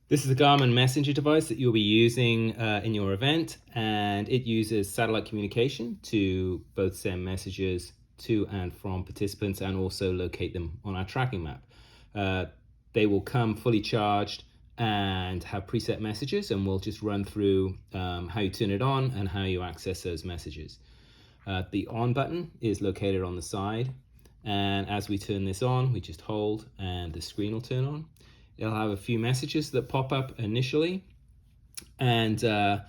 This is a Garmin Messenger device that you'll be using in your event, and it uses satellite communication to both send messages to and from participants and also locate them on our tracking map. They will come fully charged and have preset messages, and we'll just run through how you turn it on and how you access those messages. The on button is located on the side, and as we turn this on, we just hold and the screen will turn on. It'll have a few messages that pop up initially, and the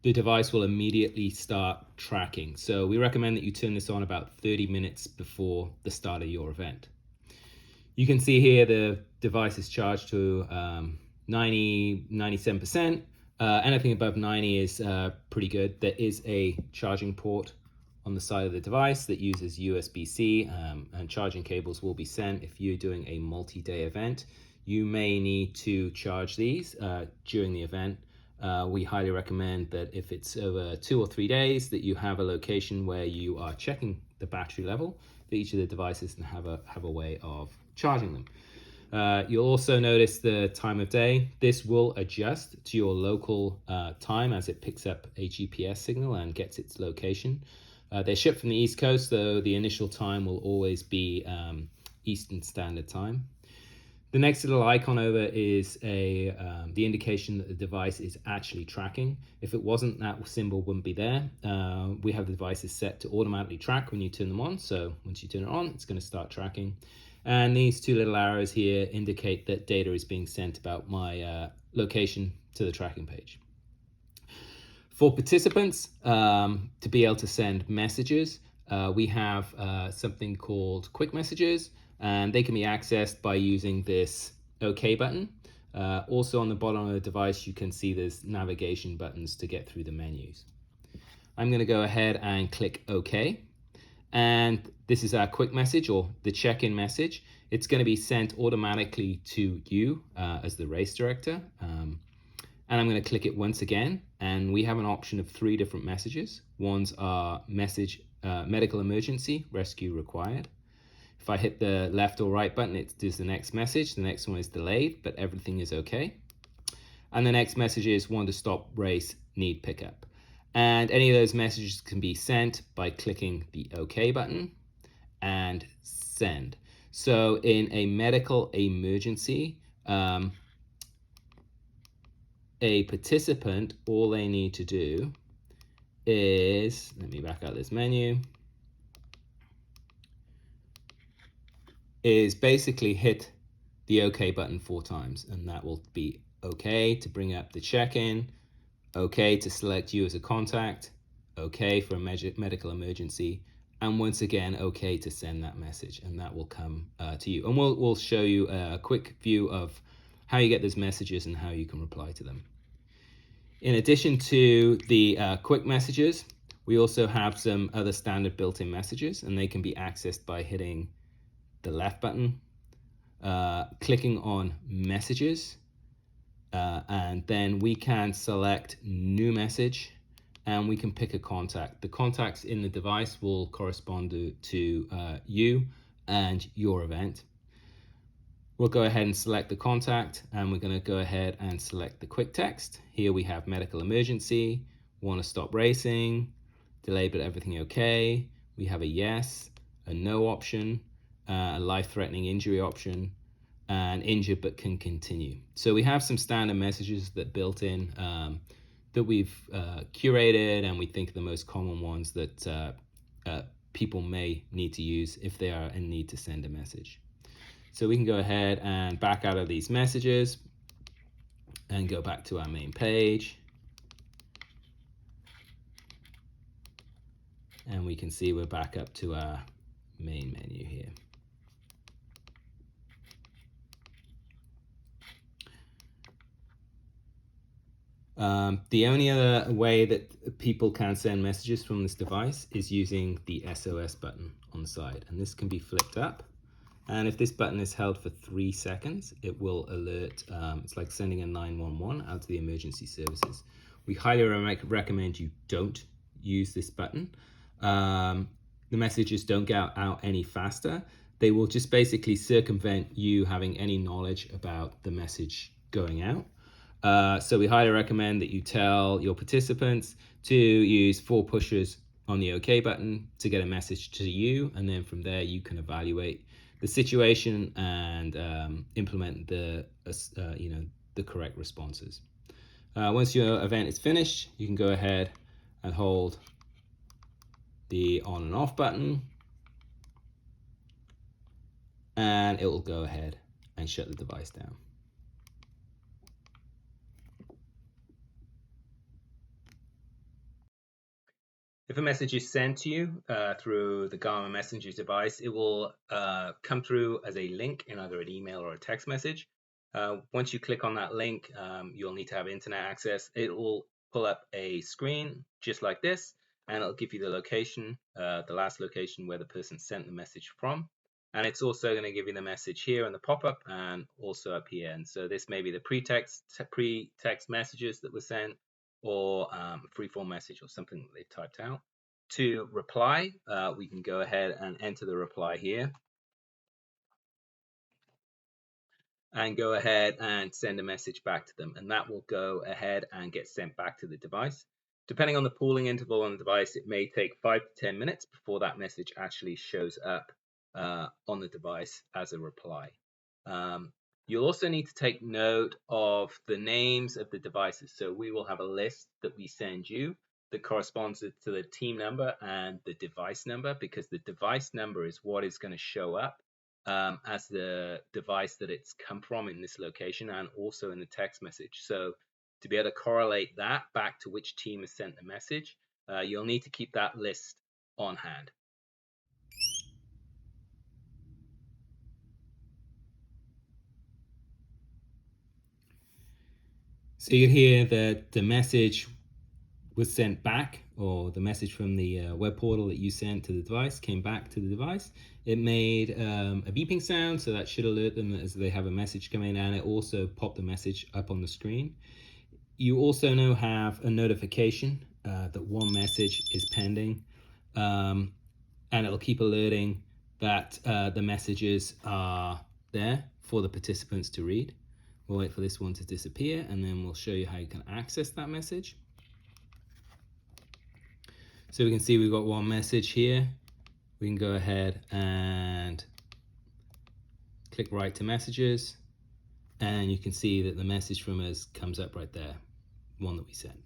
device will immediately start tracking. So we recommend that you turn this on about 30 minutes before the start of your event. You can see here the device is charged to 97%. Anything above 90 is pretty good. There is a charging port on the side of the device that uses USB-C, and charging cables will be sent if you're doing a multi-day event. You may need to charge these during the event. We highly recommend that if it's over 2 or 3 days, that you have a location where you are checking the battery level for each of the devices and have a way of charging them. You'll also notice the time of day. This will adjust to your local time as it picks up a GPS signal and gets its location. They're shipped from the East Coast, so the initial time will always be Eastern Standard Time. The next little icon over is the indication that the device is actually tracking. If it wasn't, that symbol wouldn't be there. We have the devices set to automatically track when you turn them on. So once you turn it on, it's going to start tracking. And these two little arrows here indicate that data is being sent about my location to the tracking page. For participants, to be able to send messages, we have something called quick messages, and they can be accessed by using this OK button. Also on the bottom of the device, you can see there's navigation buttons to get through the menus. I'm going to go ahead and click OK. And this is our quick message, or the check-in message. It's going to be sent automatically to you as the race director. And I'm going to click it once again, and we have an option of 3 different messages. One's our message, medical emergency, rescue required. If I hit the left or right button, it does the next message. The next one is delayed, but everything is okay. And the next message is want to stop race, need pickup. And any of those messages can be sent by clicking the OK button and send. So in a medical emergency, a participant, all they need to do is, let me back out this menu, is basically hit the OK button 4 times, and that will be OK to bring up the check-in, OK to select you as a contact, OK for a medical emergency, and once again OK to send that message, and that will come to you. And we'll show you a quick view of how you get those messages and how you can reply to them. In addition to the quick messages, we also have some other standard built-in messages, and they can be accessed by hitting the left button, clicking on messages, and then we can select new message, and we can pick a contact. The contacts in the device will correspond to you and your event. We'll go ahead and select the contact, and we're going to go ahead and select the quick text. Here we have medical emergency, want to stop racing, delay but everything okay. We have a yes, a no option, a life-threatening injury option, and injured but can continue. So we have some standard messages that built in that we've curated, and we think are the most common ones that people may need to use if they are in need to send a message. So we can go ahead and back out of these messages and go back to our main page. And we can see we're back up to our main menu here. The only other way that people can send messages from this device is using the SOS button on the side, and this can be flipped up. And if this button is held for 3 seconds, it will alert. It's like sending a 911 out to the emergency services. We highly recommend you don't use this button. The messages don't get out any faster. They will just basically circumvent you having any knowledge about the message going out. So we highly recommend that you tell your participants to use 4 pushes on the OK button to get a message to you, and then from there you can evaluate the situation and implement the the correct responses. Once your event is finished, you can go ahead and hold the on and off button, and it will go ahead and shut the device down. If a message is sent to you through the Garmin Messenger device, it will come through as a link in either an email or a text message. Once you click on that link, you'll need to have internet access. It will pull up a screen just like this, and it'll give you the location, the last location where the person sent the message from. And it's also going to give you the message here in the pop-up and also up here. And so this may be the pre-text messages that were sent, or a free-form message or something that they've typed out. To reply, we can go ahead and enter the reply here and go ahead and send a message back to them, and that will go ahead and get sent back to the device. Depending on the pooling interval on the device, it may take 5 to 10 minutes before that message actually shows up on the device as a reply. You'll also need to take note of the names of the devices. So we will have a list that we send you that corresponds to the team number and the device number, because the device number is what is going to show up as the device that it's come from in this location, and also in the text message. So to be able to correlate that back to which team has sent the message, you'll need to keep that list on hand. So you can hear that the message was sent back, or the message from the web portal that you sent to the device came back to the device. It made a beeping sound, so that should alert them as they have a message coming, and it also popped the message up on the screen. You also now have a notification that one message is pending, and it'll keep alerting that the messages are there for the participants to read. We'll wait for this one to disappear, and then we'll show you how you can access that message. So we can see we've got one message here. We can go ahead and click Write to Messages, and you can see that the message from us comes up right there, one that we sent.